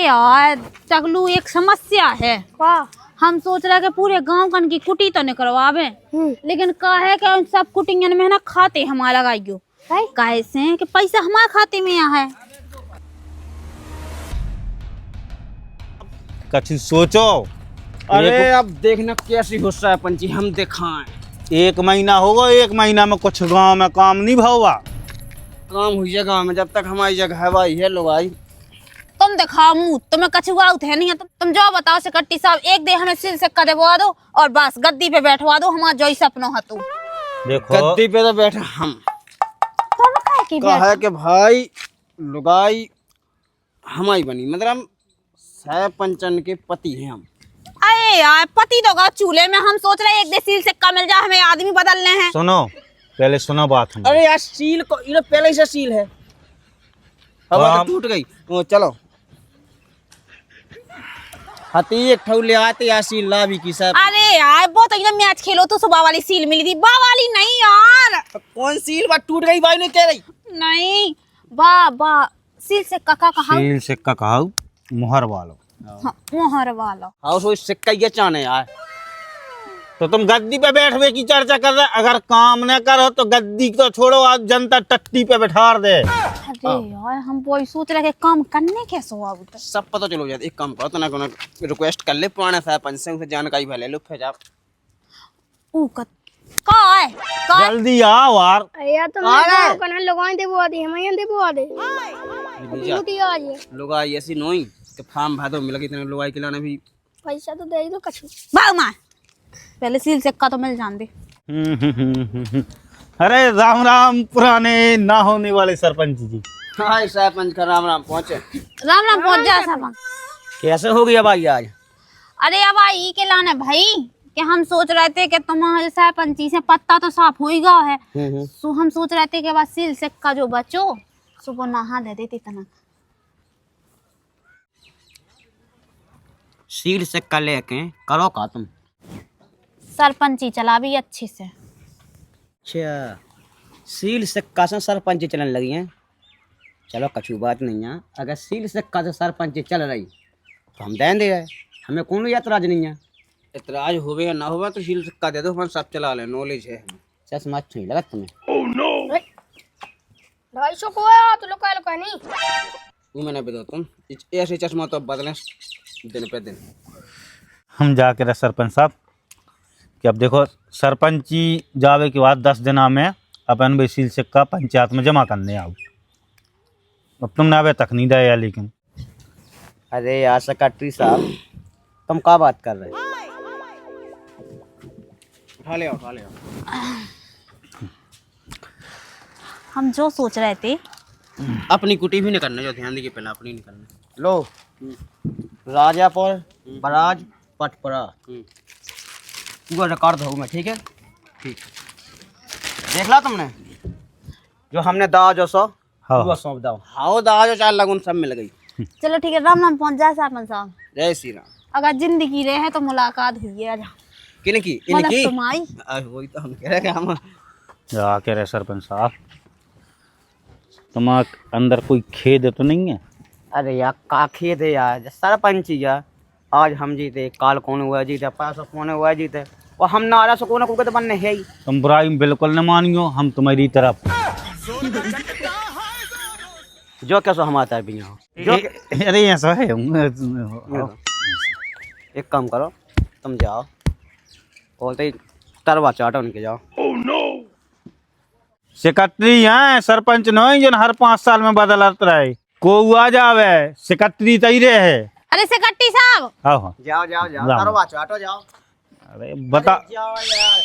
यार टगलू एक समस्या है। वाह। हम सोच रहे कि पूरे गांव कन की कुटी तो निकलवावे, लेकिन का है कि उन सब कुटियन में ना खाते हमारा लगाइयो कैसे कि पैसा हमारे खाते में यहाँ है। कछ सोचो। अरे अब देखना कैसी गुस्सा है पंची, हम दिखाएं। 1 महीना होगा, 1 महीना में कुछ गांव में काम नहीं भावा। काम हुई है गाँव में, जब तक हमारी जगह है भाई है लोग आई। तुम दिखाओ मुँह, तुम्हें कछुआ है नहीं है। तुम जो बताओ सेक्रेटरी साहब, एक दे हमें सिल सिक्का दिलवा दो और बस गद्दी पे बैठवा दो, हमारा जो ही सपनों है। तू देखो गद्दी पे तो बैठे हम कहा है कि भाई लुगाई हमारी बनी, मतलब सरपंचन के पति हैं हम। अरे यार पति तो का चूल्हे में, हम सोच रहे एक दे सील सिक्का मिल जाए, हमें आदमी बदलने हैं। सुनो, पहले सुनो बात हम। अरे यार सील को ये पहले ही से सील है, अब तो टूट गई। ओ चलो हती एक ठौ ले आते या सील ला भी की सब। अरे यार बहुत एकदम मैच खेलो तो सुबह वाली सील मिली थी, बा वाली नहीं यार। कौन सील बात टूट गई भाई ने कह रही नहीं बा सील सिक्का का कहा, सील सिक्का कहा मुहर वालो। हाँ, मोहर वाला। हाउस वो सिक्का ये चाने यार। तो तुम गद्दी पे बैठने की चर्चा कर रहे, अगर काम न करो तो गद्दी तो छोड़ो, आज जनता टट्टी पे बैठा दे। अरे यार हम वही सोच रहे कि काम करने कैसे हो अब तक। सब पता चलो यार, एक काम करो तो ना रिक्वेस्ट कर ले पुराने सरपंच से, उनसे जानकारी भले लो फिर आप। का है जल्दी आओ यार। अरे यार तुम गाँव का ना लोग दे बुआ दे, हमें दे बुआ दे। छुट्टी आ जाए लोग आई ऐसी नोई कि फार्म भादो मिल गई, इतने लोग आई खिलाने भी। पैसा तो दे दो कछु। भाग मार, पहले सील सिक्का तो मिल जान दे। अरे राम राम पुराने ना होने वाले सरपंच जी। हाय सरपंच का राम राम पहुंचे। राम राम पहुंच जा सब। कैसे हो गया भाई आज? अरे अब आई के लाने भाई कि हम सोच रहे थे कि तुम्हारे सरपंची से पत्ता तो साफ हो ही गया है, तो हम सोच रहे थे कि बस सील सिक्का जो बचो सुबह नहा दे देते तना। सील सिक्का लेके करो का तुम? सरपंची चला भी अच्छे से। अच्छा सील सिक्का से सरपंच चलने लगी हैं, चलो कछु बात नहीं है। अगर सील सिक्का से सरपंच चल रही तो हम दें दे, हमें कौन एतराज नहीं है। एतराज होवे या ना होवे तो सील सिक्का दे दो, हम सब चला ले, नॉलेज है। चश्मा अच्छा नहीं लगा तुम्हें? ओह नो 250 को आया तो लोग नहीं वो मैंने बता, तुम ऐसे चश्मा तो बदलें दिन पे दिन। हम जाके रहे सरपंच साहब कि अब देखो सरपंची जावे के बाद 10 दिना में अपन भी सील सिक्का पंचायत में जमा करने आओ। अब तुमने अबे तक नहीं दिया लेकिन। अरे यार सेक्रेटरी साहब तुम क्या बात कर रहे हो? उठा ले हम जो सोच रहे थे अपनी कुटी भी नहीं करना, जो ध्यान दीजिए पहले अपनी नहीं करना। लो राजापुर बराज पटपरा पूरा रिकॉर्ड दूँ मैं, ठीक है? ठीक देख ला तुमने जो हमने दाव सो हाँ सौंप दाओ। हाँ दाव 4 लगन सब मिल गई। चलो ठीक है, राम राम पहुंच जा सरपंच साहब। जय श्री राम। अगर जिंदगी रहे तो मुलाकात हुई है। किनकी मतलब इनकी? तुम्हारी। वही तो हम कह रहे हैं हम। जाके रहे सरपंच साहब, तुम्हारे अंदर कोई खेद तो नहीं है? अरे यार का खेद है यार, सरपंच यार आज हम जीते, काल कौन हुआ जीते, परसों कौन हुआ जीते, और हम नारा से कोई ना कोई तो बनने है ही। तुम बुराई बिल्कुल न मानियो, हम तुम्हारी तरफ। जो कैसो हम आता है भी यहाँ जो अरे ऐसा है। एक काम करो तुम जाओ और तो तरवा चाटो उनके जाओ। सेक्रेटरी हैं, सरपंच नहीं जो हर 5 साल में बदलत रहे। को आ जावे सेक्रेटरी तई रहे है। अरे सेक्रेटरी साहब हाँ जाओ तरवा चाटो जाओ। अरे बता जाओ यार।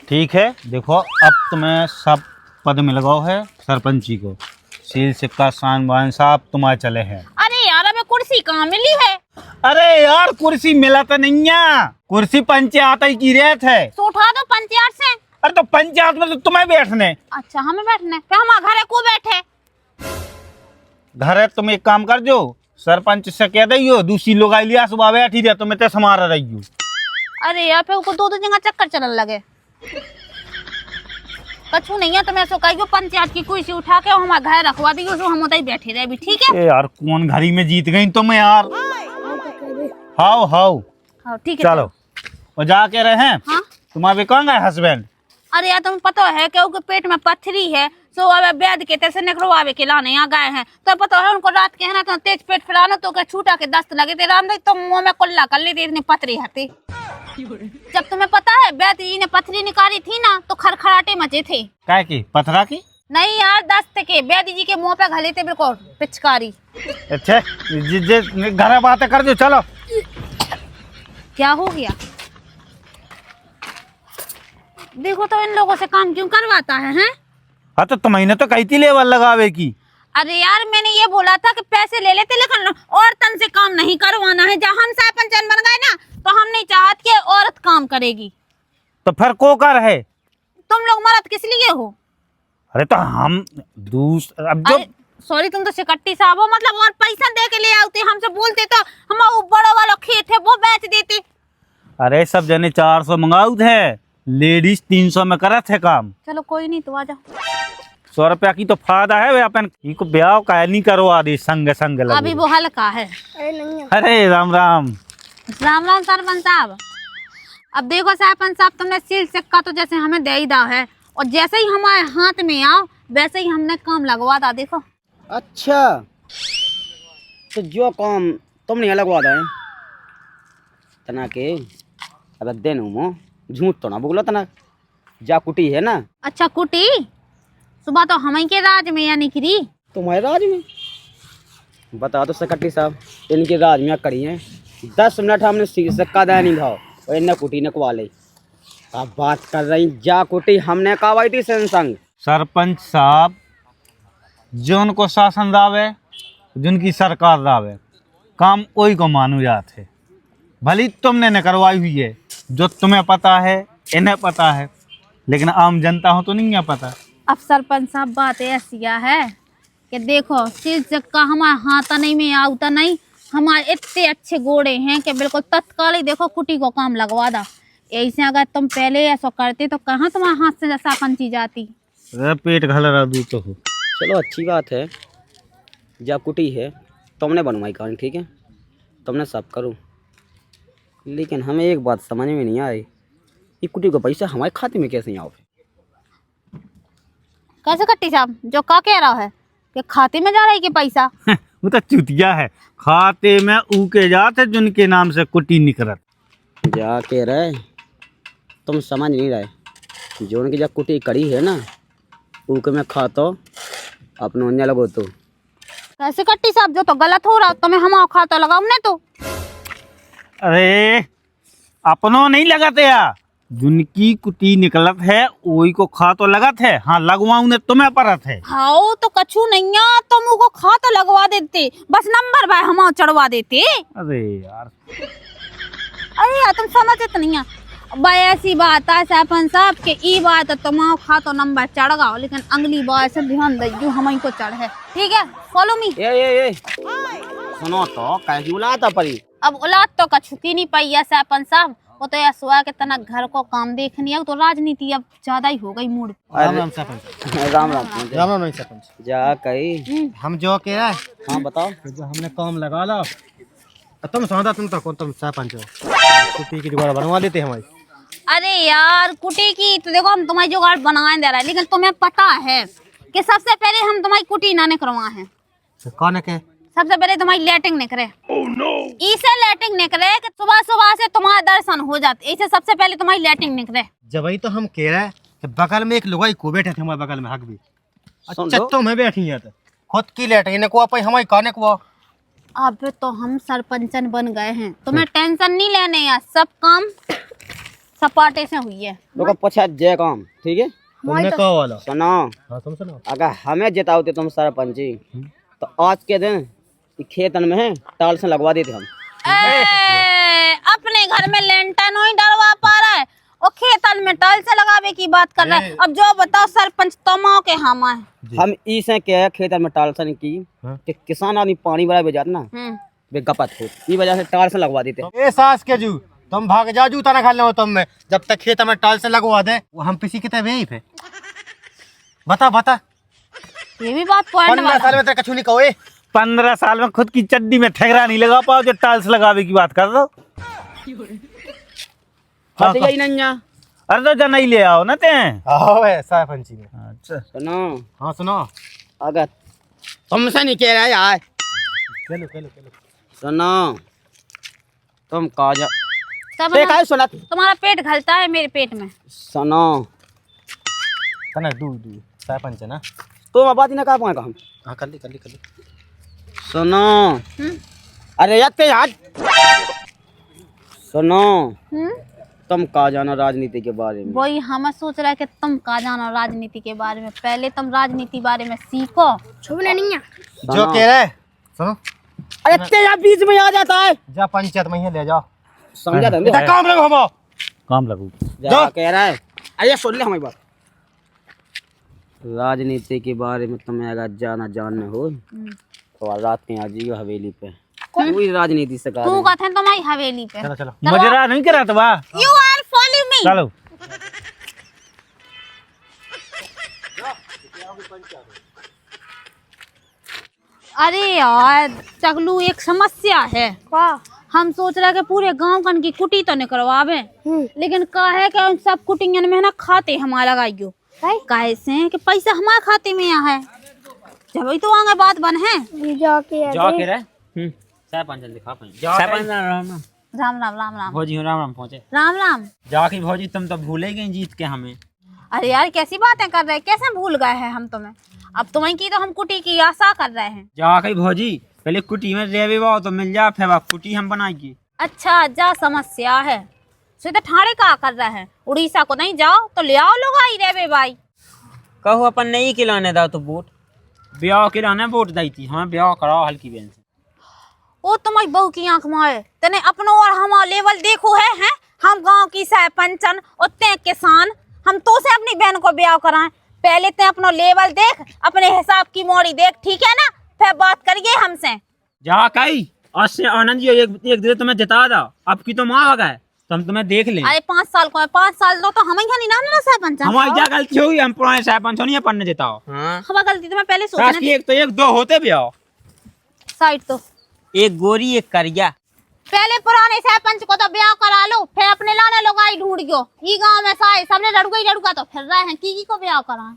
ठीक है, देखो अब तुम्हें सब पद मिल गए है सरपंची को, सील सिक्का शान बान साहब तुम्हारे चले हैं। अरे यार हमें कुर्सी कहाँ मिली है? अरे यार कुर्सी मिला तो नहीं है, कुर्सी पंचायत ही की रहत है। तो उठा दो पंचायत से। अरे तो पंचायत में तो तुम्हें बैठने। अच्छा हमें बैठने, फिर हमारे घरे को बैठे। घर है तुम एक काम कर जो सरपंच से कह दियो दूसरी लोग आई लिया सुबह बैठी रहे तुम्हें ते समारा रही। अरे यार फिर उसको 2 जगह चक्कर चलने लगे। कछु नहीं है, तुम्हें सो कहियो पंचायत की कुर्सी उठा के हमारे घर रखवा दी, सो हम उधर बैठे रहे भी, ठीक है? ए यार कौन घड़ी में जीत गई तुम यार। हाउ हाउ हाँ ठीक है चलो और जाके रहे हैं। हाँ तुम्हारे कौन गए हस्बैंड? अरे यार तुम्हें पता है कि उनके पेट में पत्थरी है, सो अब वैद्य के तैसे निकलवावे के लाने यहाँ गए हैं। तो पता है उनको रात के है ना तो तेज पेट फैलाना तो क्या छूटा के दस्त लगे थे राम तो मुंह में कुल्ला कर लेते इतनी पथरी हती। जब तुम्हें पता है वैद्य जी ने पथरी निकाली थी ना तो खड़खड़ाटे मचे थे। काय की पथरा की? नहीं यार दस्त के, वैद्य जी के मुंह पे घले थे बिल्कुल पिचकारी। अच्छा घर बातें कर दो चलो। क्या हो गया? देखो तो इन लोगों से काम क्यों करवाता है हैं? हाँ तो तुम्हें तो कही थी लेवल लगावे की। अरे यार मैंने ये बोला था कि पैसे ले लेते लेकिन औरतन से काम नहीं करवाना है। जब हम सरपंच बन गए ना तो हम नहीं चाहत कि औरत काम करेगी। तो फिर को कर है? तुम लोग मर्द किस लिए हो? अरे तो हम अब जो सॉरी तुम तो सिकट्टी साहब हो, मतलब और पैसा दे के ले आते, हमसे बोलते तो हम वो बड़ा वाला खेत है वो बेच देते। अरे सब जने 400 मंगाऊ थे, लेडीज 300 में करे थे काम। चलो कोई नहीं तो आ जाओ। 100 रुपया की तो फायदा है वे अपन को ब्याह का नहीं करवा दी संग संग लगे। अभी वो हल्का है। अरे नहीं है। अरे राम राम। राम राम सरपंच साहब। अब देखो सरपंच साहब तुमने सील सिक्का तो जैसे हमें दे ही दा है और जैसे ही हमारे हाथ में आओ वैसे ही हमने काम लगवा दा। देखो अच्छा तो जो काम तुमने यहाँ लगवा है तना के अब दिन मो झूठ तो ना बोलो तना जा कुटी है ना। अच्छा कुटी सुबह तो हम के राज में या निकली। तुम्हारे राज में बता दो सेक्रेटरी साहब, इनके राज में करी है 10 मिनट हमने सिक्का दया नहीं भाव और इन्हें कुटी ने कवा ली। अब बात कर रही जा कुटी हमने कवाई थी संग। सरपंच साहब जो उनको शासन दावे जिनकी सरकार दावे काम वही को मानू जाते, भली तुमने न करवाई हुई है जो तुम्हें पता है इन्हें पता है लेकिन आम जनता हो तो नहीं है पता। अब सरपंच साहब बात ऐसी है कि देखो सील सिक्का हमारे हाथ नहीं में आता नहीं, हमारे इतने अच्छे घोड़े हैं कि बिल्कुल तत्काल ही देखो कुटी को काम लगवा दा। ऐसे अगर तुम पहले ऐसा करते तो कहाँ तुम्हारे हाथ से जैसा पंची जाती। पेट घलरा दू तो हो। चलो अच्छी बात है जा कुटी है तुमने बनवाई कहानी, ठीक है तुमने सब करो, लेकिन हमें एक बात समझ में नहीं आई ये कुटी का पैसा हमारे खाते में कैसे आओ? कैसे कट्टी साहब जो का कह रहा है कि खाते में जा रहा है कि पैसा? वो तो चुतिया है, खाते में ऊके जाते जिनके नाम से कुटी निकलत। जा के रहे तुम समझ नहीं रहे जो उनकी जब कुटी कड़ी है ना ऊके में खातो अपने अन्य लगो तो। कैसे कट्टी साहब जो तो गलत हो रहा तुम्हें हम खाता लगाओ ने तो। अरे अपनों नहीं लगाते यार, जिनकी कुटी निकलत है वही को खा तो लगत है। हाँ लगवाऊ ने तुम्हें परत है। हाँ तो कछु नहीं है तुम को खाता लगवा देते, बस नंबर भाई हम चढ़वा देते। अरे यार अरे यार तुम समझते तो नहीं है भाई, ऐसी बात है सरपंच साहब के ई बात तुम खातो नंबर चढ़ गओ, लेकिन अगली बार से ध्यान दो हम को चढ़ है, ठीक है? Follow me. ये सुनो तो कैसी बुलाता परी। अब औलाद तो कछुकी नहीं पाई है सरपंच साहब, वो तो यह सुहा के तना घर को काम देखनी है, तो राजनीति अब ज्यादा ही हो गई मूड। राम राम सरपंच। राम राम राम राम सरपंच। जा कही हम जो कह रहे हाँ बताओ। जो हमने काम लगा ला तो तुम समझा तुम तो कौन तुम सरपंच हो, कुटी की जुगाड़ बनवा देते हमारी। अरे यार कुटी की तो देखो हम तुम्हारी जुगाड़ बनवा दे रहा है, लेकिन तुम्हें पता है कि सबसे पहले हम तुम्हारी कुटी ना निकलवा है। तो कौन है के? सबसे पहले तुम्हारी लेटिंग निकले। इसे लेटिंग निकले कि सुबह सुबह से तुम्हारे दर्शन हो जाते, इसे सबसे पहले तुम्हारी लेटिंग निकले। जब वही तो हम कह रहे हैं कि बगल में एक लुगाई को बैठे थे हमारे बगल में हक भी। सुन अच्छा लो। तुम बैठी है तो खुद की लेट इन्हें को पाई हमारी काने को। अब तो हम सरपंचन बन गए हैं, तुम्हें टेंशन नहीं लेने यार, सब काम सपाटे से हुई है। लोग पूछा जय काम, ठीक है तुमने कहा वाला सुनो। हाँ तुम सुनो। अगर हमें जिताओते तुम सरपंची तो आज के दिन खेतन में है टाल से लगवा देते हम। अपने घर में लेंटर नहीं डलवा पा रहा है और खेतन में टाल से लगावे की बात कर रहा है। अब जो बताओ सरपंच तमाओ के हम आए। हम इसे क्या है खेतन में टाल से नहीं की कि किसान आदमी पानी बड़ा भेजा ना वे गपत हो, इस वजह से टाल से लगवा देते। ए सास के जू तुम भाग जा जूता ना खा लो तुम में, जब तक खेत में टाल से लगवा दे वो हम किसी की तरह पे। बता बता ये भी बात पॉइंट 15 साल वाला। में तेरा कछु नहीं कहो 15 साल में खुद की चड्डी में ठहरा नहीं लगा पाओ जो टाइल्स लगावे की बात कर रहे हो। फंस गई नैया। अरे तो जना ही ले आओ ना ते। आओ ऐसा पंची में। अच्छा सुनो हाँ सुनो अगर तुमसे नहीं कह रहा है यार, चलो चलो चलो सुनो तुम काजा सब ते काय सुना तुम्हारा पेट घलता है मेरे पेट में। सुनो कना दू दू साय पंच है ना। तुम बात ही ना कहा पाएगा हम। हाँ कर ली सुनो हम्म अरे यार ते यार सुनो हम्म तुम कहा जाना राजनीति के बारे में। वही हम सोच रहे कि तुम का जानो राजनीति के बारे में। पहले तुम राजनीति बारे में सीखो। छुपने नहीं है। जो कह रहा है सुनो अरे ते यार बीच में आ जाता है, जा पंचायत में ही ले जाओ। समझा था इधर काम लगा हम काम लगू। जा कह रहा है। अरे सुन ले हमारी बात, राजनीति के बारे में तुम्हें अगर जानना हो तो रात में आ जाइयो हवेली पे, कोई राजनीति से तू कहा कहते हैं तुम्हारी हवेली पे। चलो चलो मजरा नहीं करा तो वाह। You are follow me. चलो अरे यार चगलू एक समस्या है। वाह। हम सोच रहे कि पूरे गांव कन की कुटी तो निकलवावे, लेकिन का है कि उन सब कुटियन में ना खाते हमारा लगाइयो। कैसे कि पैसा हमारे खाते में यहाँ है, जब ही तो आगे बात बन है। ये जाके जा के रहे साहब पंच दिखा पाए साहब पंच राम राम राम राम राम राम भौजी राम राम पहुंचे राम राम। जाके भौजी तुम तो भूले गए जीत के हमें। अरे यार कैसी बातें कर रहे हैं, कैसे भूल गए हैं हम तुम्हें। अब तुम्हें की तो हम कुटी की आशा कर रहे हैं। जाके भौजी पहले कुटी में रेवे बाओ तो मिल जा, फिर कुटी हम बनाएंगे। अच्छा जा समस्या है, सीधे ठाणे का कर रहे हैं। उड़ीसा को नहीं जाओ तो ले आओ लोग आई रे भाई। कहो अपन नहीं खिलाने दाओ तो वोट ब्याह खिलाने वोट दी थी हमें, ब्याह कराओ हल्की बहन से। ओ तुम्हारी बहू की आंख मारे तने अपनो और हमारा लेवल देखो है? हम गांव की सरपंचन उतने किसान, हम तो से अपनी बहन को ब्याह कराएं। पहले ते अपनो लेवल देख, अपने हिसाब की मोड़ी देख, ठीक है ना? फिर बात करिए हमसे। जा कही आज से आनंद जी एक दिन तुम्हें जिता दो, अब की तो माँ आ गए तो हम तुम्हें देख लें। अरे 5 साल को है, 5 साल दो तो हम ही नहीं ना सरपंच। हमारी क्या गलती होगी, हम पुराने सरपंच नहीं अपन ने जिताओ। हमारी गलती तो मैं पहले सास सोचना की एक तो एक दो होते ब्याह, साइड तो एक गोरी एक करिया। पहले पुराने सरपंच को तो ब्याह करा लो, फिर अपने लाने लोग आई ढूंढ गयो। ये गांव में सारे सबने लड़का तो फिर रहे हैं की को ब्याह कराएं।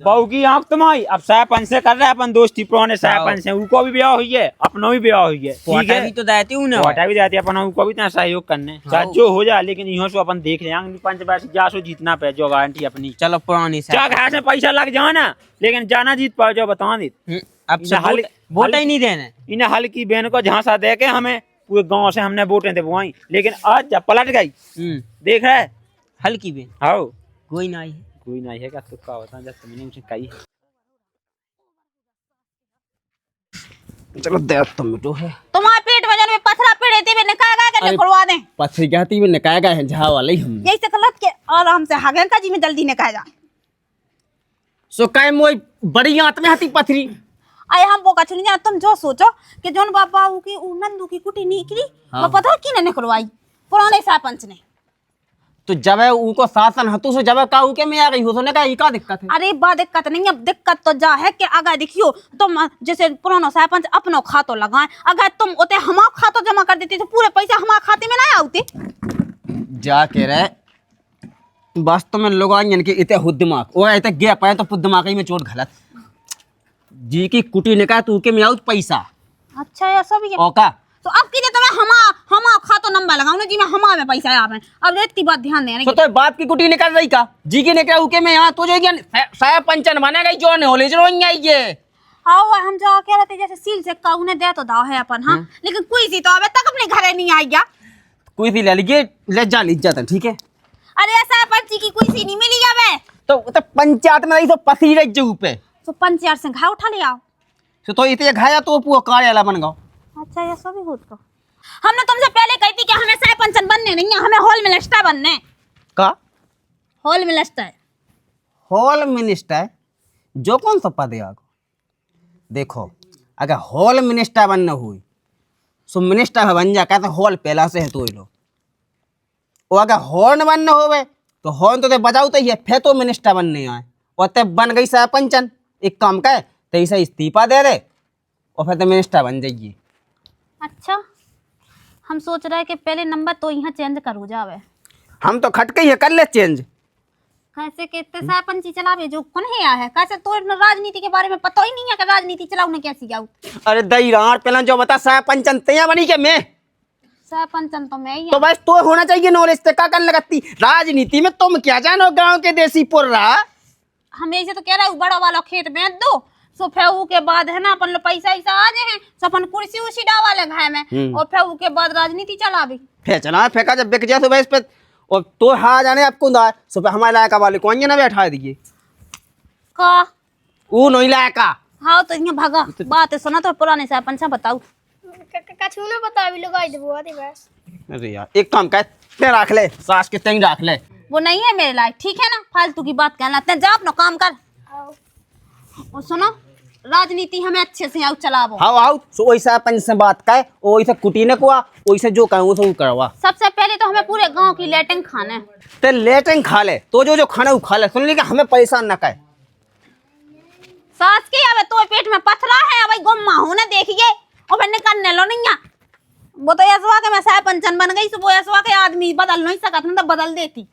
बहू की आंख तुम्हारी, अब सरपंच से कर रहे हैं अपन दोस्ती, पुराने सरपंच से उनको भी ब्याह हुई है, अपनों भी ब्याह हुई है। ठीक है तो देती हूँ ना, भी देती है अपन उनको भी इतना सहयोग करने चाहे जो हो जाए, लेकिन यहाँ से अपन देख लेंगे पंच वैसे जासो जीतना पे जो गारंटी अपनी। चलो पुरानी क्या घर से पैसा लग जाओ ना, लेकिन जाना जीत पाओ जो बता दी। अब से वोट ही नहीं देने। इन्हें हल की बहन को झांसा दे के हमें पूरे गांव से हमने वोटें दिलवाई, लेकिन आज जब पलट गई देख रहे हल्की भी आओ कोई ना आई है। कोई नहीं है, तुक्का बता जब तुमने मुझे कही। चलो दे तुम तो है तुम्हारे पेट में जन में पथरा पड़े थे मैंने कहा करने करवा दें। पथरी कहती में निकाय गए हैं झा वाले हम यही से गलत के आराम से हगन का जी में जल्दी ने कहा जा। सो काय मोई बड़ी आंत में हती पथरी। आए हम वो कछ नहीं जाना, तुम जो सोचो कि जोन बाबा की नंदू की कुटी निकली वो पता है किने ने करवाई, पुराने सरपंच ने। तो जब उनको शासन हतु से जब का उके में आ गई हो तो ने का का दिक्कत है। अरे बा दिक्कत नहीं, अब दिक्कत तो जा है कि अगर देखियो तुम जैसे पुराना सरपंच अपनो खातो लगाए, अगर तुम उते हमारा खातो जमा कर देती तो पूरे पैसा हमारे खाते में ना आते। जा के रहे वास्तव में लोग आइन के इते हुद दिमाग ओ इते गे पाए तो पुद दिमाग ही में चोट घलत जी की कुटी ने का तू के में आउत पैसा। अच्छा ऐसा भी है। ओका तो अब की तुम्हें हमा खातो नंबर लगाओ ना जी में हमा में पैसा आवे। अब इतनी बात ध्यान देने तो तो बाप की कुटी निकल रही का जी की निकला उके में यहाँ तो जो साया पंचन बना गई जो ने होले जो ये आओ हम जो कह रहे थे जैसे सील से का उन्हें दे तो दाव है अपन। हाँ लेकिन कोई सी तो अबे तक अपने घरे नहीं आई गया। कोई सी ले लीजिए ले जा ली जाता ठीक है। अरे ऐसा पंची की कोई सी नहीं मिली अबे। तो पंचायत में रही तो पसी रही जो पे तो पंचायत से घाव उठा ले आओ। तो इतने घाया तो पूरा कार्यालय बन गया। अच्छा ये सब भी होत को हमने तुमसे पहले कही थी कि हमें सरपंचन बनने नहीं है, हमें हॉल मिनिस्टर बनने। का हॉल मिनिस्टर हॉल मिनिस्टर जो कौन सा पद है आगो देखो अगर हॉल मिनिस्टर बनना हुई सो मिनिस्टर बन जा कहते हॉल पहला से है तो लो और अगर हॉर्न बनना होवे तो हॉर्न तो बजाओ तो ही है फिर तो मिनिस्टर बनने आए और तब बन गई सरपंचन। एक काम कर, तेईसा इस्तीफा दे दे और फिर तो मिनिस्टर बन जाइए। अच्छा, हम सोच रहे हैं कि पहले नंबर तो यहाँ चेंज करो जावे। हम तो खटके ही कर ले चेंज। कैसे कहते सरपंची चलावे जो कौन है है, कैसे तो राजनीति के बारे में पता ही नहीं है कि राजनीति चलाऊने कैसी जाऊँ। अरे दई रात पहले जो बता सरपंचन तैयार बनी के मैं सरपंचन तो मैं ही तो बस तो होना चाहिए नॉलेज। ते का कर लगती राजनीति में, तुम क्या जानो गांव के देसी पुर रहा। हमेशा तो कह रहा है बड़ा वाला खेत बेच दो, सो फिर वो के बाद है ना अपन लो पैसा ऐसा आ जाए, सो अपन कुर्सी उसी डावा ले घर में और फिर वो के बाद राजनीति चला भी। फिर चला फेंका जब बिक जाए तो बस पे और तो हाँ जाने आपको ना सो पे हमारे लायका वाले कौन ना बैठा दिए का वो नहीं लायका। हाँ तो ये भागा बात है, सुना तो पुराने सरपंच से बताओ। कछु ना पता अभी लगाई दे बुआ दे बस। अरे यार एक काम कर, ते रख ले सास के तें रख ले। वो नहीं है मेरे लायक, ठीक है ना, फालतू की बात कहना। ते जा अपना काम कर। और सुनो, राजनीति हमें अच्छे से आओ चलावो। हाँ आओ सो वैसा पंच से बात कर, वैसा कुटी ने कुआ वैसे जो कहूँ तो करवा। सबसे पहले तो हमें पूरे गांव की लेटिंग खाना है। ते लेटिंग खा ले तो जो खाना वो खा ले, सुन ली कि हमें परेशान न कर। सास की अब तो पेट में पथरा है, अब गुम्मा होने देखिए और फिर निकलने लो नहीं। वो तो ऐसा के मैं सरपंचन बन गई, सो वो ऐसा के आदमी बदल नहीं सकता, तो बदल देती।